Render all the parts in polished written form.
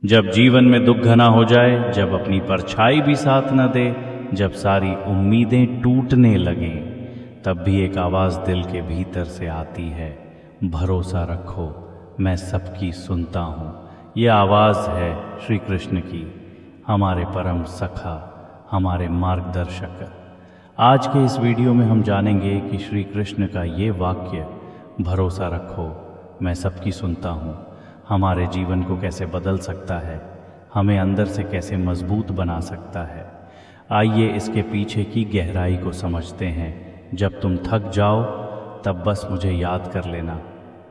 जब जीवन में दुख घना हो जाए, जब अपनी परछाई भी साथ न दे, जब सारी उम्मीदें टूटने लगें, तब भी एक आवाज़ दिल के भीतर से आती है, भरोसा रखो मैं सबकी सुनता हूँ। ये आवाज़ है श्री कृष्ण की, हमारे परम सखा, हमारे मार्गदर्शक। आज के इस वीडियो में हम जानेंगे कि श्री कृष्ण का ये वाक्य, भरोसा रखो मैं सबकी सुनता हूँ, हमारे जीवन को कैसे बदल सकता है, हमें अंदर से कैसे मजबूत बना सकता है। आइए इसके पीछे की गहराई को समझते हैं। जब तुम थक जाओ तब बस मुझे याद कर लेना,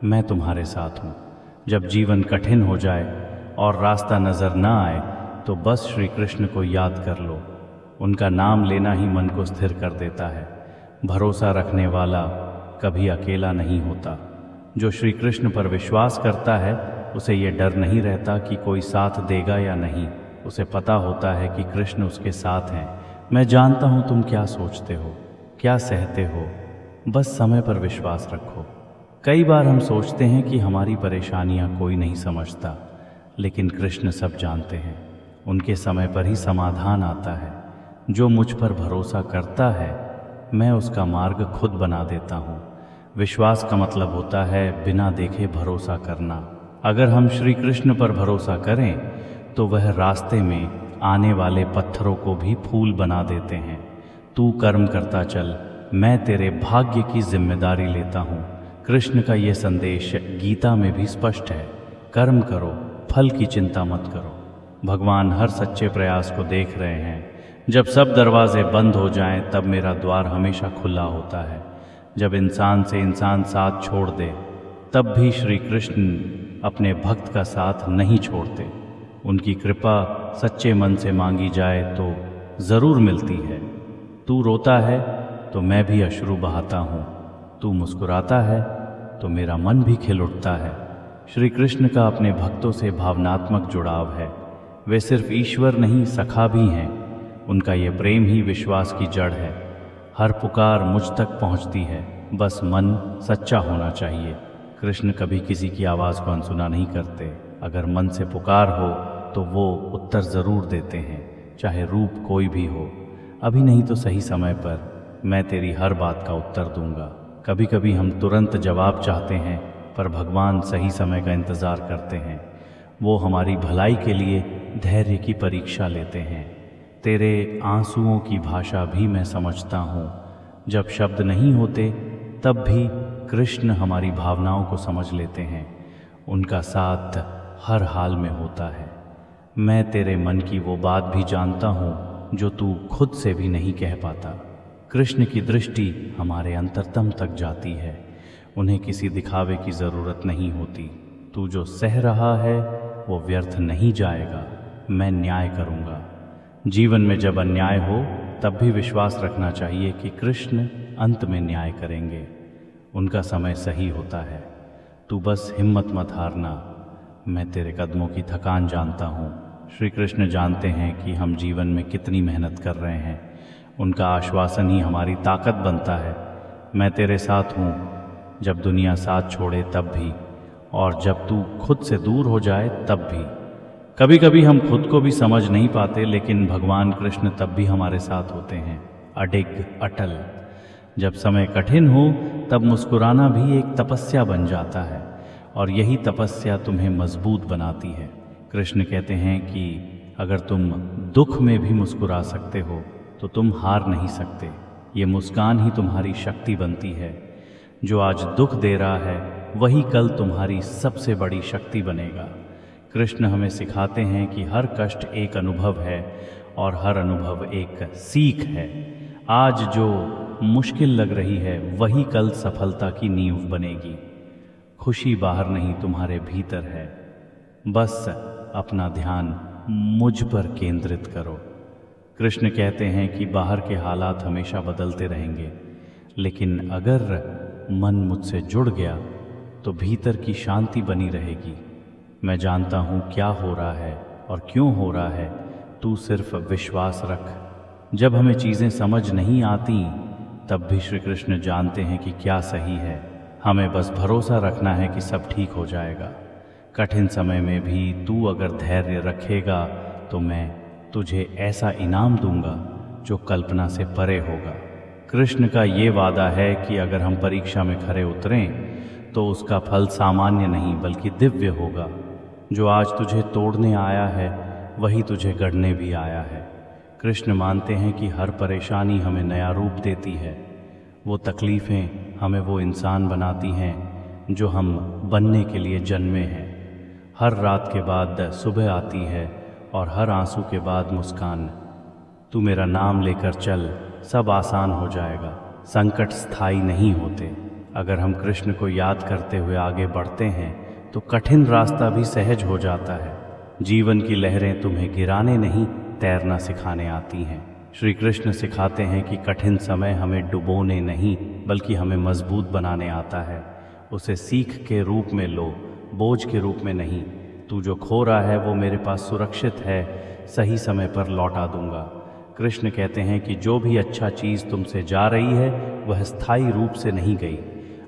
मैं तुम्हारे साथ हूँ। जब जीवन कठिन हो जाए और रास्ता नज़र ना आए तो बस श्री कृष्ण को याद कर लो, उनका नाम लेना ही मन को स्थिर कर देता है। भरोसा रखने वाला कभी अकेला नहीं होता। जो श्री कृष्ण पर विश्वास करता है उसे ये डर नहीं रहता कि कोई साथ देगा या नहीं। उसे पता होता है कि कृष्ण उसके साथ हैं। मैं जानता हूँ तुम क्या सोचते हो, क्या सहते हो, बस समय पर विश्वास रखो। कई बार हम सोचते हैं कि हमारी परेशानियाँ कोई नहीं समझता, लेकिन कृष्ण सब जानते हैं। उनके समय पर ही समाधान आता है। जो मुझ पर भरोसा करता है, मैं उसका मार्ग खुद बना देता हूँ। विश्वास का मतलब होता है बिना देखे भरोसा करना। अगर हम श्री कृष्ण पर भरोसा करें तो वह रास्ते में आने वाले पत्थरों को भी फूल बना देते हैं। तू कर्म करता चल, मैं तेरे भाग्य की जिम्मेदारी लेता हूँ। कृष्ण का ये संदेश गीता में भी स्पष्ट है, कर्म करो, फल की चिंता मत करो। भगवान हर सच्चे प्रयास को देख रहे हैं। जब सब दरवाजे बंद हो जाएं, तब मेरा द्वार हमेशा खुला होता है। जब इंसान से इंसान साथ छोड़ दे, तब भी श्री कृष्ण अपने भक्त का साथ नहीं छोड़ते। उनकी कृपा सच्चे मन से मांगी जाए तो ज़रूर मिलती है। तू रोता है तो मैं भी अश्रु बहाता हूँ, तू मुस्कुराता है तो मेरा मन भी खिल उठता है। श्री कृष्ण का अपने भक्तों से भावनात्मक जुड़ाव है। वे सिर्फ ईश्वर नहीं, सखा भी हैं। उनका ये प्रेम ही विश्वास की जड़ है। हर पुकार मुझ तक पहुँचती है, बस मन सच्चा होना चाहिए। कृष्ण कभी किसी की आवाज़ को अनसुना नहीं करते। अगर मन से पुकार हो तो वो उत्तर ज़रूर देते हैं, चाहे रूप कोई भी हो। अभी नहीं तो सही समय पर मैं तेरी हर बात का उत्तर दूंगा। कभी कभी हम तुरंत जवाब चाहते हैं, पर भगवान सही समय का इंतज़ार करते हैं। वो हमारी भलाई के लिए धैर्य की परीक्षा लेते हैं। तेरे आंसुओं की भाषा भी मैं समझता हूँ। जब शब्द नहीं होते तब भी कृष्ण हमारी भावनाओं को समझ लेते हैं। उनका साथ हर हाल में होता है। मैं तेरे मन की वो बात भी जानता हूँ जो तू खुद से भी नहीं कह पाता। कृष्ण की दृष्टि हमारे अंतरतम तक जाती है। उन्हें किसी दिखावे की ज़रूरत नहीं होती। तू जो सह रहा है वो व्यर्थ नहीं जाएगा, मैं न्याय करूँगा। जीवन में जब अन्याय हो तब भी विश्वास रखना चाहिए कि कृष्ण अंत में न्याय करेंगे। उनका समय सही होता है। तू बस हिम्मत मत हारना, मैं तेरे कदमों की थकान जानता हूँ। श्री कृष्ण जानते हैं कि हम जीवन में कितनी मेहनत कर रहे हैं। उनका आश्वासन ही हमारी ताकत बनता है। मैं तेरे साथ हूँ, जब दुनिया साथ छोड़े तब भी, और जब तू खुद से दूर हो जाए तब भी। कभी कभी हम खुद को भी समझ नहीं पाते, लेकिन भगवान कृष्ण तब भी हमारे साथ होते हैं, अडिग, अटल। जब समय कठिन हो तब मुस्कुराना भी एक तपस्या बन जाता है, और यही तपस्या तुम्हें मजबूत बनाती है। कृष्ण कहते हैं कि अगर तुम दुख में भी मुस्कुरा सकते हो तो तुम हार नहीं सकते। ये मुस्कान ही तुम्हारी शक्ति बनती है। जो आज दुख दे रहा है वही कल तुम्हारी सबसे बड़ी शक्ति बनेगा। कृष्ण हमें सिखाते हैं कि हर कष्ट एक अनुभव है और हर अनुभव एक सीख है। आज जो मुश्किल लग रही है वही कल सफलता की नींव बनेगी। खुशी बाहर नहीं, तुम्हारे भीतर है। बस अपना ध्यान मुझ पर केंद्रित करो। कृष्ण कहते हैं कि बाहर के हालात हमेशा बदलते रहेंगे, लेकिन अगर मन मुझसे जुड़ गया तो भीतर की शांति बनी रहेगी। मैं जानता हूँ क्या हो रहा है और क्यों हो रहा है, तू सिर्फ विश्वास रख। जब हमें चीज़ें समझ नहीं आती तब भी श्री कृष्ण जानते हैं कि क्या सही है। हमें बस भरोसा रखना है कि सब ठीक हो जाएगा। कठिन समय में भी तू अगर धैर्य रखेगा तो मैं तुझे ऐसा इनाम दूंगा जो कल्पना से परे होगा। कृष्ण का ये वादा है कि अगर हम परीक्षा में खरे उतरें तो उसका फल सामान्य नहीं बल्कि दिव्य होगा। जो आज तुझे तोड़ने आया है वही तुझे गढ़ने भी आया है। कृष्ण मानते हैं कि हर परेशानी हमें नया रूप देती है। वो तकलीफ़ें हमें वो इंसान बनाती हैं जो हम बनने के लिए जन्मे हैं। हर रात के बाद सुबह आती है और हर आंसू के बाद मुस्कान। तू मेरा नाम लेकर चल, सब आसान हो जाएगा। संकट स्थायी नहीं होते। अगर हम कृष्ण को याद करते हुए आगे बढ़ते हैं तो कठिन रास्ता भी सहज हो जाता है। जीवन की लहरें तुम्हें गिराने नहीं, तैरना सिखाने आती हैं। श्री कृष्ण सिखाते हैं कि कठिन समय हमें डुबोने नहीं बल्कि हमें मजबूत बनाने आता है। उसे सीख के रूप में लो, बोझ के रूप में नहीं। तू जो खो रहा है वो मेरे पास सुरक्षित है, सही समय पर लौटा दूंगा। कृष्ण कहते हैं कि जो भी अच्छा चीज़ तुमसे जा रही है वह स्थायी रूप से नहीं गई।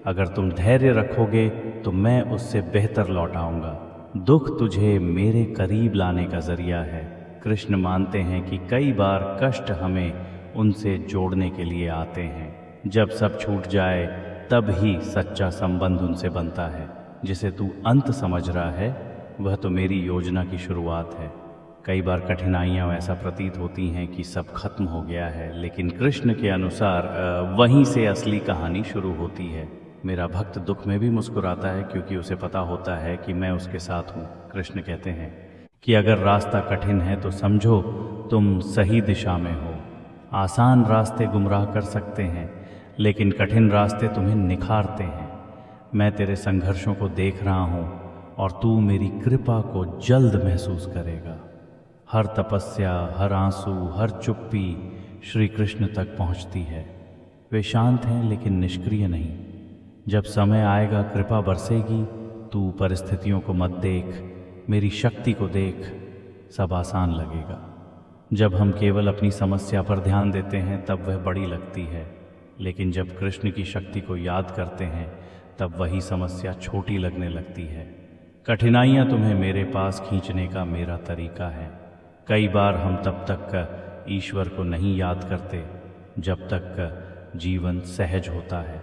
अगर तुम धैर्य रखोगे तो मैं उससे बेहतर लौटाऊंगा। दुख तुझे मेरे करीब लाने का जरिया है। कृष्ण मानते हैं कि कई बार कष्ट हमें उनसे जोड़ने के लिए आते हैं। जब सब छूट जाए तब ही सच्चा संबंध उनसे बनता है। जिसे तू अंत समझ रहा है वह तो मेरी योजना की शुरुआत है। कई बार कठिनाइयाँ ऐसा प्रतीत होती हैं कि सब खत्म हो गया है, लेकिन कृष्ण के अनुसार वहीं से असली कहानी शुरू होती है। मेरा भक्त दुख में भी मुस्कुराता है क्योंकि उसे पता होता है कि मैं उसके साथ हूँ। कृष्ण कहते हैं कि अगर रास्ता कठिन है तो समझो तुम सही दिशा में हो। आसान रास्ते गुमराह कर सकते हैं लेकिन कठिन रास्ते तुम्हें निखारते हैं। मैं तेरे संघर्षों को देख रहा हूँ और तू मेरी कृपा को जल्द महसूस करेगा। हर तपस्या, हर आंसू, हर चुप्पी श्री कृष्ण तक पहुँचती है। वे शांत हैं लेकिन निष्क्रिय नहीं। जब समय आएगा कृपा बरसेगी। तू परिस्थितियों को मत देख, मेरी शक्ति को देख, सब आसान लगेगा। जब हम केवल अपनी समस्या पर ध्यान देते हैं तब वह बड़ी लगती है, लेकिन जब कृष्ण की शक्ति को याद करते हैं तब वही समस्या छोटी लगने लगती है। कठिनाइयाँ तुम्हें मेरे पास खींचने का मेरा तरीका है। कई बार हम तब तक ईश्वर को नहीं याद करते जब तक जीवन सहज होता है।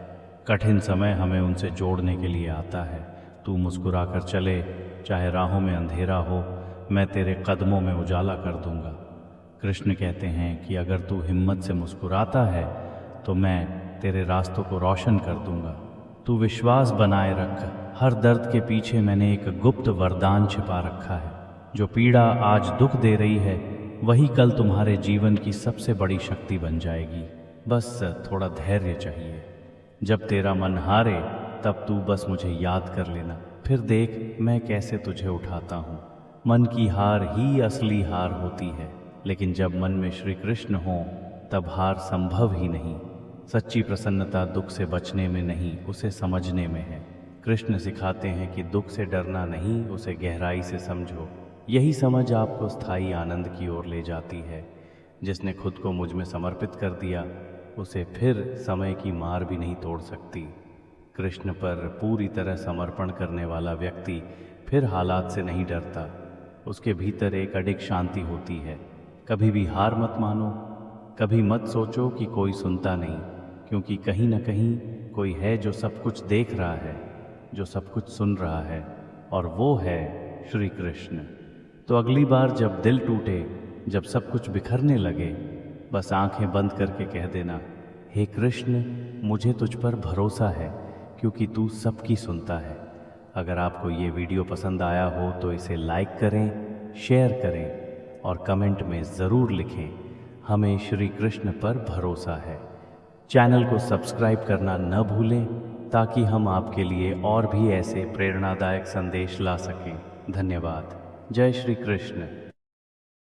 कठिन समय हमें उनसे जोड़ने के लिए आता है। तू मुस्कुरा कर चले, चाहे राहों में अंधेरा हो, मैं तेरे कदमों में उजाला कर दूंगा। कृष्ण कहते हैं कि अगर तू हिम्मत से मुस्कुराता है तो मैं तेरे रास्तों को रोशन कर दूंगा। तू विश्वास बनाए रख, हर दर्द के पीछे मैंने एक गुप्त वरदान छिपा रखा है। जो पीड़ा आज दुख दे रही है वही कल तुम्हारे जीवन की सबसे बड़ी शक्ति बन जाएगी। बस थोड़ा धैर्य चाहिए। जब तेरा मन हारे तब तू बस मुझे याद कर लेना, फिर देख मैं कैसे तुझे उठाता हूँ। मन की हार ही असली हार होती है, लेकिन जब मन में श्री कृष्ण हो तब हार संभव ही नहीं। सच्ची प्रसन्नता दुख से बचने में नहीं, उसे समझने में है। कृष्ण सिखाते हैं कि दुख से डरना नहीं, उसे गहराई से समझो। यही समझ आपको स्थायी आनंद की ओर ले जाती है। जिसने खुद को मुझ में समर्पित कर दिया उसे फिर समय की मार भी नहीं तोड़ सकती। कृष्ण पर पूरी तरह समर्पण करने वाला व्यक्ति फिर हालात से नहीं डरता। उसके भीतर एक अडिग शांति होती है। कभी भी हार मत मानो, कभी मत सोचो कि कोई सुनता नहीं, क्योंकि कहीं ना कहीं कोई है जो सब कुछ देख रहा है, जो सब कुछ सुन रहा है, और वो है श्री कृष्ण। तो अगली बार जब दिल टूटे, जब सब कुछ बिखरने लगे, बस आंखें बंद करके कह देना, हे कृष्ण मुझे तुझ पर भरोसा है क्योंकि तू सबकी सुनता है। अगर आपको ये वीडियो पसंद आया हो तो इसे लाइक करें, शेयर करें और कमेंट में ज़रूर लिखें, हमें श्री कृष्ण पर भरोसा है। चैनल को सब्सक्राइब करना न भूलें ताकि हम आपके लिए और भी ऐसे प्रेरणादायक संदेश ला सकें। धन्यवाद। जय श्री कृष्ण।